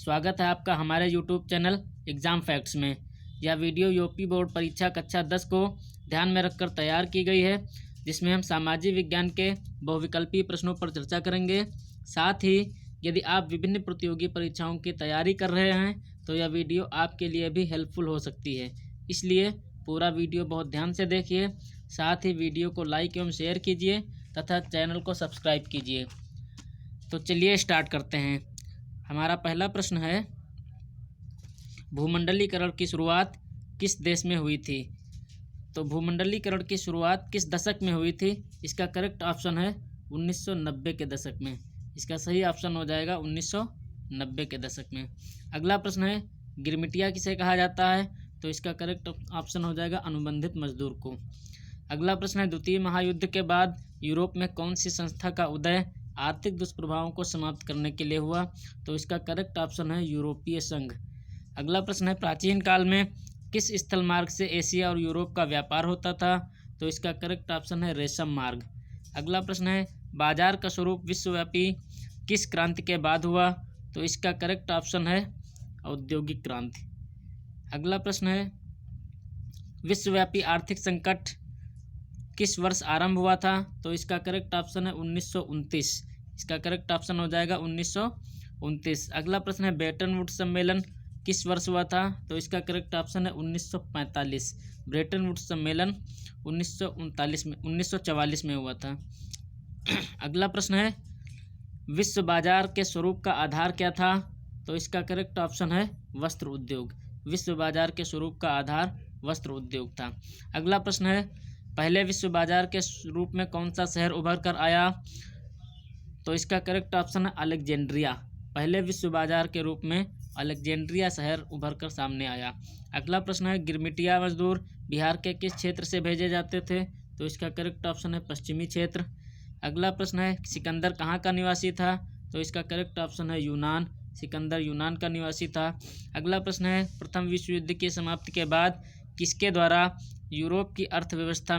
स्वागत है आपका हमारे यूट्यूब चैनल एग्ज़ाम फैक्ट्स में। यह वीडियो यूपी बोर्ड परीक्षा कक्षा 10 को ध्यान में रखकर तैयार की गई है, जिसमें हम सामाजिक विज्ञान के बहुविकल्पीय प्रश्नों पर चर्चा करेंगे। साथ ही यदि आप विभिन्न प्रतियोगी परीक्षाओं की तैयारी कर रहे हैं तो यह वीडियो आपके लिए भी हेल्पफुल हो सकती है, इसलिए पूरा वीडियो बहुत ध्यान से देखिए। साथ ही वीडियो को लाइक एवं शेयर कीजिए तथा चैनल को सब्सक्राइब कीजिए। तो चलिए स्टार्ट करते हैं। हमारा पहला प्रश्न है, भूमंडलीकरण की शुरुआत किस देश में हुई थी? तो भूमंडलीकरण की शुरुआत किस दशक में हुई थी? इसका करेक्ट ऑप्शन है 1990 के दशक में। इसका सही ऑप्शन हो जाएगा 1990 के दशक में। अगला प्रश्न है, गिरमिटिया किसे कहा जाता है? तो इसका करेक्ट ऑप्शन हो जाएगा अनुबंधित मजदूर को। अगला प्रश्न है, द्वितीय महायुद्ध के बाद यूरोप में कौन सी संस्था का उदय आर्थिक दुष्प्रभावों को समाप्त करने के लिए हुआ? तो इसका करेक्ट ऑप्शन है यूरोपीय संघ। अगला प्रश्न है, प्राचीन काल में किस स्थल मार्ग से एशिया और यूरोप का व्यापार होता था? तो इसका करेक्ट ऑप्शन है रेशम मार्ग। अगला प्रश्न है, बाजार का स्वरूप विश्वव्यापी किस क्रांति के बाद हुआ? तो इसका करेक्ट ऑप्शन है औद्योगिक क्रांति। अगला प्रश्न है, विश्वव्यापी आर्थिक संकट किस वर्ष आरंभ हुआ था? तो इसका करेक्ट ऑप्शन है 1929। इसका करेक्ट ऑप्शन हो जाएगा 1929। अगला प्रश्न है, ब्रेटन वुड्स सम्मेलन किस वर्ष हुआ था? तो इसका करेक्ट ऑप्शन है 1945। ब्रेटन वुड्स सम्मेलन 1944 में हुआ था। अगला प्रश्न है, विश्व बाजार के स्वरूप का आधार क्या था? तो इसका करेक्ट ऑप्शन है वस्त्र उद्योग। विश्व बाजार के स्वरूप का आधार वस्त्र उद्योग था। अगला प्रश्न है, पहले विश्व बाजार के रूप में कौन सा शहर उभर कर आया? तो इसका करेक्ट ऑप्शन है अलेक्जेंड्रिया। पहले विश्व बाजार के रूप में अलेक्जेंड्रिया शहर उभर कर सामने आया। अगला प्रश्न है, गिरमिटिया मजदूर बिहार के किस क्षेत्र से भेजे जाते थे? तो इसका करेक्ट ऑप्शन है पश्चिमी क्षेत्र। अगला प्रश्न है, सिकंदर कहाँ का निवासी था? तो इसका करेक्ट ऑप्शन है यूनान। सिकंदर यूनान का निवासी था। अगला प्रश्न है, प्रथम विश्व युद्ध की समाप्ति के बाद किसके द्वारा यूरोप की अर्थव्यवस्था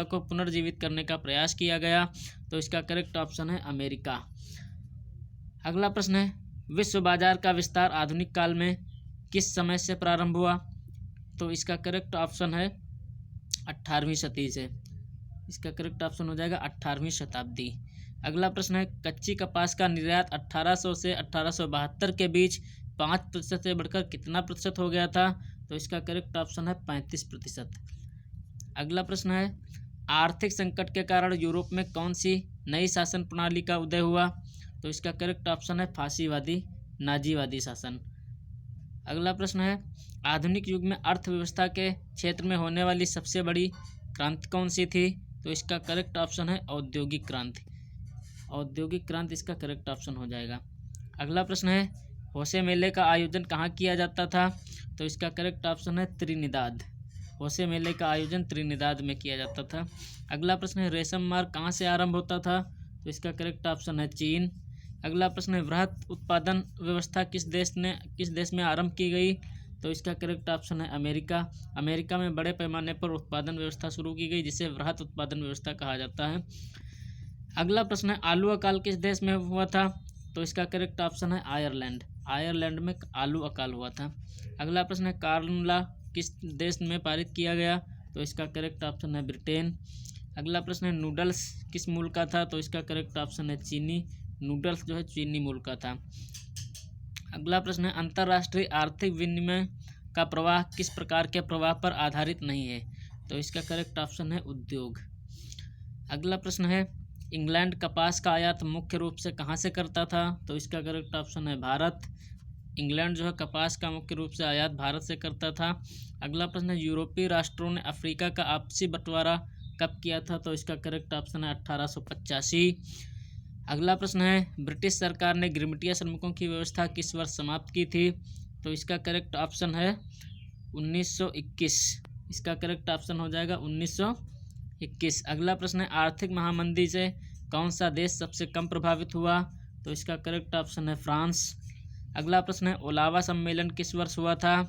को पुनर्जीवित करने का प्रयास किया गया? तो इसका करेक्ट ऑप्शन है अमेरिका। अगला प्रश्न है, विश्व बाजार का विस्तार आधुनिक काल में किस समय से प्रारंभ हुआ? तो इसका करेक्ट ऑप्शन है 18वीं शताब्दी से। इसका करेक्ट ऑप्शन हो जाएगा 18वीं शताब्दी। अगला प्रश्न है, कच्ची कपास का निर्यात 1800 से 1872 के बीच 5% से बढ़कर कितना प्रतिशत हो गया था? तो इसका करेक्ट ऑप्शन है 35%। अगला प्रश्न है, आर्थिक संकट के कारण यूरोप में कौन सी नई शासन प्रणाली का उदय हुआ? तो इसका करेक्ट ऑप्शन है फासीवादी नाजीवादी शासन। अगला प्रश्न है, आधुनिक युग में अर्थव्यवस्था के क्षेत्र में होने वाली सबसे बड़ी क्रांति कौन सी थी? तो इसका करेक्ट ऑप्शन है औद्योगिक क्रांति। औद्योगिक क्रांति इसका करेक्ट ऑप्शन हो जाएगा। अगला प्रश्न है, होसे मेले का आयोजन कहाँ किया जाता था? तो इसका करेक्ट ऑप्शन है त्रिनिदाद। होसे मेले का आयोजन त्रिनिदाद में किया जाता था। अगला प्रश्न है, रेशम मार्ग कहाँ से आरंभ होता था? तो इसका करेक्ट ऑप्शन है चीन। अगला प्रश्न है, वृहत उत्पादन व्यवस्था किस देश में आरंभ की गई? तो इसका करेक्ट ऑप्शन है अमेरिका। अमेरिका में बड़े पैमाने पर उत्पादन व्यवस्था शुरू की गई, जिसे वृहत उत्पादन व्यवस्था कहा जाता है। अगला प्रश्न है, आलू अकाल किस देश में हुआ था? तो इसका करेक्ट ऑप्शन है आयरलैंड। आयरलैंड में आलू अकाल हुआ था। अगला प्रश्न है, कार्न लॉ किस देश में पारित किया गया? तो इसका करेक्ट ऑप्शन है ब्रिटेन। अगला प्रश्न है, नूडल्स किस मूल का था? तो इसका करेक्ट ऑप्शन है चीनी। नूडल्स जो है चीनी मूल का था। अगला प्रश्न है, अंतर्राष्ट्रीय आर्थिक विनिमय का प्रवाह किस प्रकार के प्रवाह पर आधारित नहीं है? तो इसका करेक्ट ऑप्शन है उद्योग। अगला प्रश्न है, इंग्लैंड कपास का आयात मुख्य रूप से कहाँ से करता था? तो इसका करेक्ट ऑप्शन है भारत। इंग्लैंड जो है कपास का मुख्य रूप से आयात भारत से करता था। अगला प्रश्न है, यूरोपीय राष्ट्रों ने अफ्रीका का आपसी बंटवारा कब किया था? तो इसका करेक्ट ऑप्शन है 1885। अगला प्रश्न है, ब्रिटिश सरकार ने गिरमिटिया श्रमिकों की व्यवस्था किस वर्ष समाप्त की थी? तो इसका करेक्ट ऑप्शन है 1921। इसका करेक्ट ऑप्शन हो जाएगा 1921। अगला प्रश्न है, आर्थिक महामंदी से कौन सा देश सबसे कम प्रभावित हुआ? तो इसका करेक्ट ऑप्शन है फ्रांस। अगला प्रश्न है, ओलावा सम्मेलन किस वर्ष हुआ था?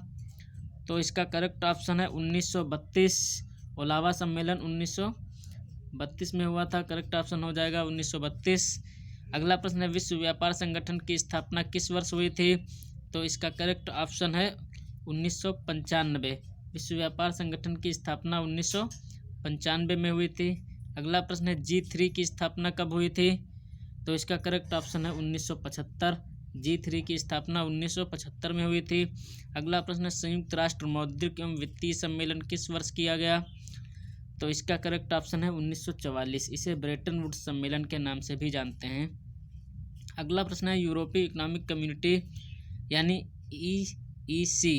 तो इसका करेक्ट ऑप्शन है 1932। ओलावा सम्मेलन 1932 में हुआ था। करेक्ट ऑप्शन हो जाएगा 1932। अगला प्रश्न है विश्व व्यापार संगठन की स्थापना किस वर्ष हुई थी? तो इसका करेक्ट ऑप्शन है 1995। विश्व व्यापार संगठन की स्थापना 1995 में हुई थी। अगला प्रश्न है G3 की स्थापना कब हुई थी? तो इसका करेक्ट ऑप्शन है 1975। G3 की स्थापना 1975 में हुई थी। अगला प्रश्न है संयुक्त राष्ट्र मौद्रिक एवं वित्तीय सम्मेलन किस वर्ष किया गया? तो इसका करेक्ट ऑप्शन है 1944। इसे ब्रेटन वुड्स सम्मेलन के नाम से भी जानते हैं। अगला प्रश्न है यूरोपीय इकोनॉमिक कम्युनिटी यानी EEC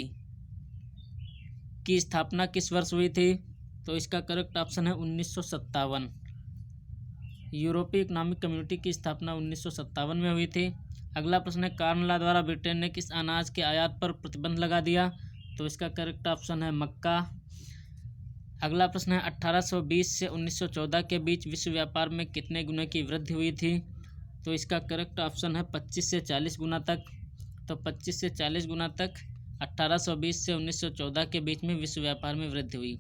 की स्थापना किस वर्ष हुई थी? तो इसका करेक्ट ऑप्शन है 1957। यूरोपीय इकोनॉमिक कम्युनिटी की स्थापना 1957 में हुई थी। अगला प्रश्न है कार्नला द्वारा ब्रिटेन ने किस अनाज के आयात पर प्रतिबंध लगा दिया? तो इसका करेक्ट ऑप्शन है मक्का। अगला प्रश्न है 1820 से 1914 के बीच विश्व व्यापार में कितने गुना की वृद्धि हुई थी? तो इसका करेक्ट ऑप्शन है 25 से 40 गुना तक। तो 25 से 40 गुना तक 1820 से 1914 के बीच में विश्व व्यापार में वृद्धि हुई।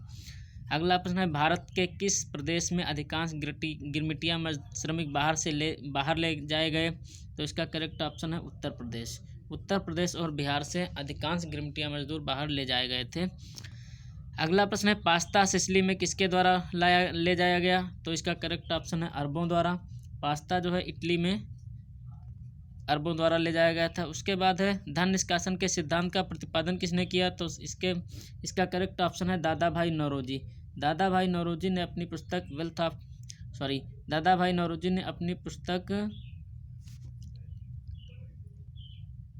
अगला प्रश्न है भारत के किस प्रदेश में अधिकांश गिरमिटिया श्रमिक बाहर ले जाए गए? तो इसका करेक्ट ऑप्शन है उत्तर प्रदेश। उत्तर प्रदेश और बिहार से अधिकांश गिरमिटिया मजदूर बाहर ले जाए गए थे। अगला प्रश्न है पास्ता सिसिली में किसके द्वारा ले जाया गया? तो इसका करेक्ट ऑप्शन है अरबों द्वारा। पास्ता जो है इटली में अरबों द्वारा ले जाया गया था। उसके बाद है धन निष्कासन के सिद्धांत का प्रतिपादन किसने किया? तो इसका करेक्ट ऑप्शन है दादा भाई नौरोजी। दादा भाई नौरोजी ने अपनी पुस्तक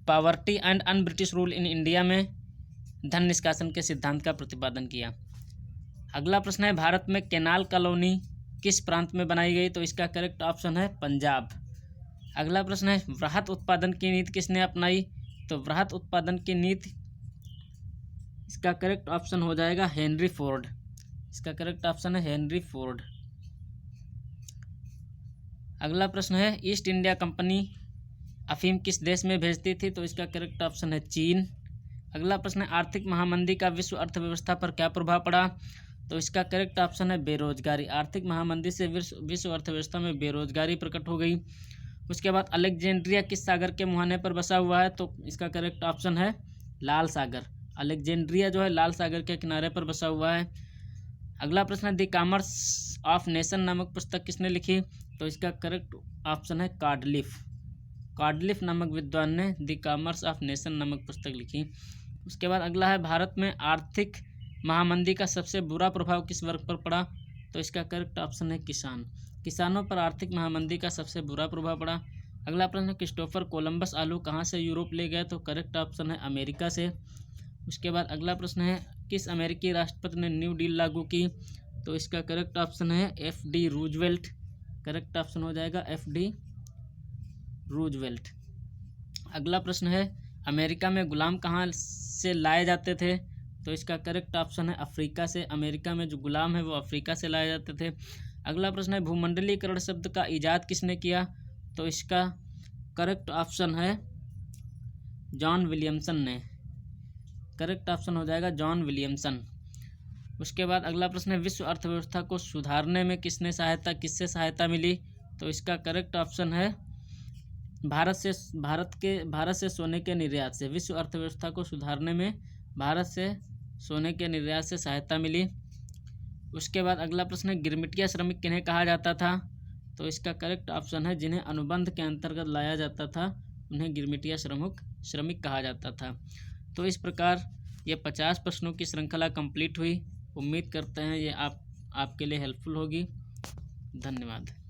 poverty and un British rule in India में धन निष्कासन के सिद्धांत का प्रतिपादन किया। अगला प्रश्न है भारत में कैनाल कॉलोनी किस प्रांत में बनाई गई? तो इसका करेक्ट ऑप्शन है पंजाब। अगला प्रश्न है वृहत उत्पादन की नीति किसने अपनाई? तो वृहत उत्पादन की नीति इसका करेक्ट ऑप्शन हो जाएगा हेनरी फोर्ड। इसका करेक्ट ऑप्शन है हेनरी फोर्ड। अगला प्रश्न है ईस्ट इंडिया कंपनी अफीम किस देश में भेजती थी? तो इसका करेक्ट ऑप्शन है चीन। अगला प्रश्न है आर्थिक महामंदी का विश्व अर्थव्यवस्था पर क्या प्रभाव पड़ा? तो इसका करेक्ट ऑप्शन है बेरोजगारी। आर्थिक महामंदी से विश्व अर्थव्यवस्था में बेरोजगारी प्रकट हो गई। उसके बाद अलेक्जेंड्रिया किस सागर के मुहाने पर बसा हुआ है? तो इसका करेक्ट ऑप्शन है लाल सागर। अलेक्जेंड्रिया जो है लाल सागर के किनारे पर बसा हुआ है। अगला प्रश्न है द कॉमर्स ऑफ नेशन नामक पुस्तक किसने लिखी? तो इसका करेक्ट ऑप्शन है कार्डलिफ। कार्डलिफ नामक विद्वान ने द कॉमर्स ऑफ नेशन नामक पुस्तक लिखी। उसके बाद अगला है भारत में आर्थिक महामंदी का सबसे बुरा प्रभाव किस वर्ग पर पड़ा? तो इसका करेक्ट ऑप्शन है किसान। किसानों पर आर्थिक महामंदी का सबसे बुरा प्रभाव पड़ा। अगला प्रश्न क्रिस्टोफर कोलंबस आलू कहाँ से यूरोप ले गए? तो करेक्ट ऑप्शन है अमेरिका से। उसके बाद अगला प्रश्न है किस अमेरिकी राष्ट्रपति ने न्यू डील लागू की? तो इसका करेक्ट ऑप्शन है FD रूजवेल्ट। करेक्ट ऑप्शन हो जाएगा FD रूजवेल्ट। अगला प्रश्न है अमेरिका में गुलाम कहाँ से लाए जाते थे? तो इसका करेक्ट ऑप्शन है अफ्रीका से। अमेरिका में जो गुलाम है वो अफ्रीका से लाए जाते थे। अगला प्रश्न है भूमंडलीकरण शब्द का इजाद किसने किया? तो इसका करेक्ट ऑप्शन है जॉन विलियमसन ने। करेक्ट ऑप्शन हो जाएगा जॉन विलियमसन। उसके बाद अगला प्रश्न है विश्व अर्थव्यवस्था को सुधारने में किससे सहायता मिली? तो इसका करेक्ट ऑप्शन है भारत से सोने के निर्यात से। विश्व अर्थव्यवस्था को सुधारने में भारत से सोने के निर्यात से सहायता मिली। उसके बाद अगला प्रश्न है गिरमिटिया श्रमिक किन्हें कहा जाता था? तो इसका करेक्ट ऑप्शन है जिन्हें अनुबंध के अंतर्गत लाया जाता था उन्हें गिरमिटिया श्रमिक कहा जाता था। तो इस प्रकार ये 50 प्रश्नों की श्रृंखला कंप्लीट हुई। उम्मीद करते हैं ये आपके लिए हेल्पफुल होगी। धन्यवाद।